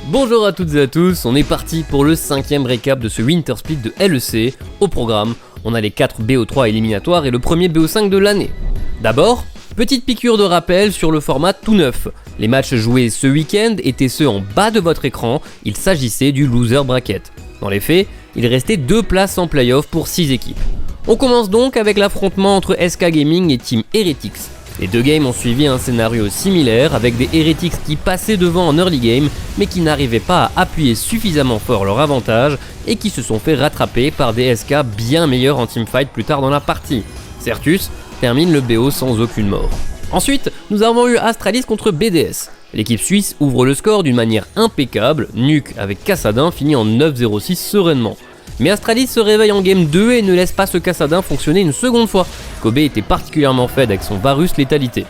Bonjour à toutes et à tous, on est parti pour le 5ème récap de ce Winter Split de LEC. Au programme, on a les 4 BO3 éliminatoires et le premier BO5 de l'année. D'abord, petite piqûre de rappel sur le format tout neuf. Les matchs joués ce week-end étaient ceux en bas de votre écran, il s'agissait du loser bracket. Dans les faits, il restait 2 places en playoff pour 6 équipes. On commence donc avec l'affrontement entre SK Gaming et Team Heretics. Les deux games ont suivi un scénario similaire avec des Heretics qui passaient devant en early game mais qui n'arrivaient pas à appuyer suffisamment fort leur avantage et qui se sont fait rattraper par des SK bien meilleurs en teamfight plus tard dans la partie. Certus termine le BO sans aucune mort. Ensuite, nous avons eu Astralis contre BDS. L'équipe suisse ouvre le score d'une manière impeccable, Nuke avec Kassadin finit en 9-0-6 sereinement. Mais Astralis se réveille en game 2 et ne laisse pas ce Kassadin fonctionner une seconde fois. Kobe était particulièrement faible avec son Varus létalité.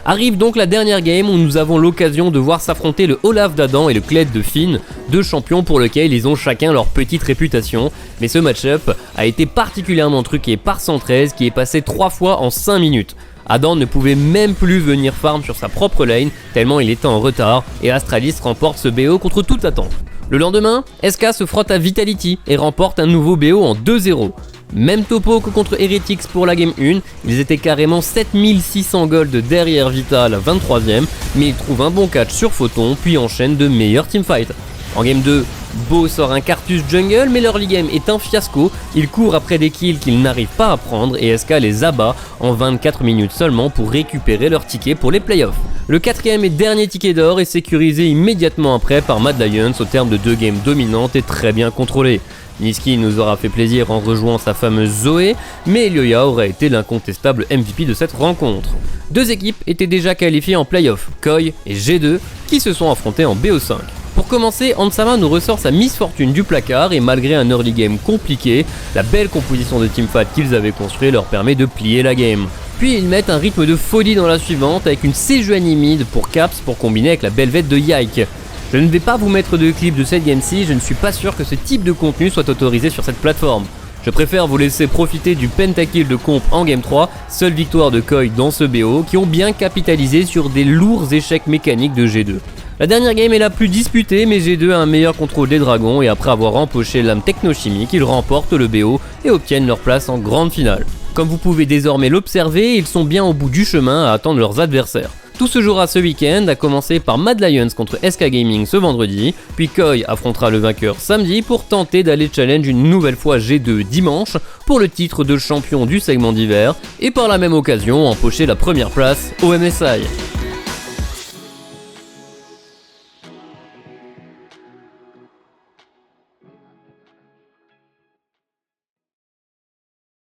Arrive donc la dernière game où nous avons l'occasion de voir s'affronter le Olaf d'Adam et le Kled de Finn, deux champions pour lesquels ils ont chacun leur petite réputation, mais ce match-up a été particulièrement truqué par 113 qui est passé 3 fois en 5 minutes. Adam ne pouvait même plus venir farm sur sa propre lane tellement il était en retard et Astralis remporte ce BO contre toute attente. Le lendemain, SK se frotte à Vitality et remporte un nouveau BO en 2-0. Même topo que contre Heretics pour la game 1, ils étaient carrément 7600 gold derrière Vital 23ème, mais ils trouvent un bon catch sur Photon puis enchaînent de meilleurs teamfights. En game 2, Beau sort un Cartus jungle mais leur early game est un fiasco, ils courent après des kills qu'ils n'arrivent pas à prendre et SK les abat en 24 minutes seulement pour récupérer leur ticket pour les playoffs. Le 4ème et dernier ticket d'or est sécurisé immédiatement après par Mad Lions au terme de 2 games dominantes et très bien contrôlées. Niski nous aura fait plaisir en rejoignant sa fameuse Zoé, mais Elioya aurait été l'incontestable MVP de cette rencontre. Deux équipes étaient déjà qualifiées en playoff, Koi et G2, qui se sont affrontés en BO5. Pour commencer, Hansama nous ressort sa misfortune du placard et malgré un early game compliqué, la belle composition de teamfight qu'ils avaient construit leur permet de plier la game. Puis ils mettent un rythme de folie dans la suivante avec une Sejuani mid pour Caps pour combiner avec la Belvette de Yike. Je ne vais pas vous mettre de clip de cette game-ci, je ne suis pas sûr que ce type de contenu soit autorisé sur cette plateforme. Je préfère vous laisser profiter du pentakill de comp en game 3, seule victoire de Koi dans ce BO, qui ont bien capitalisé sur des lourds échecs mécaniques de G2. La dernière game est la plus disputée, mais G2 a un meilleur contrôle des dragons et après avoir empoché l'âme technochimique, ils remportent le BO et obtiennent leur place en grande finale. Comme vous pouvez désormais l'observer, ils sont bien au bout du chemin à attendre leurs adversaires. Tout se jouera ce week-end, à commencer par Mad Lions contre SK Gaming ce vendredi, puis Koi affrontera le vainqueur samedi pour tenter d'aller challenge une nouvelle fois G2 dimanche pour le titre de champion du segment d'hiver et par la même occasion empocher la première place au MSI.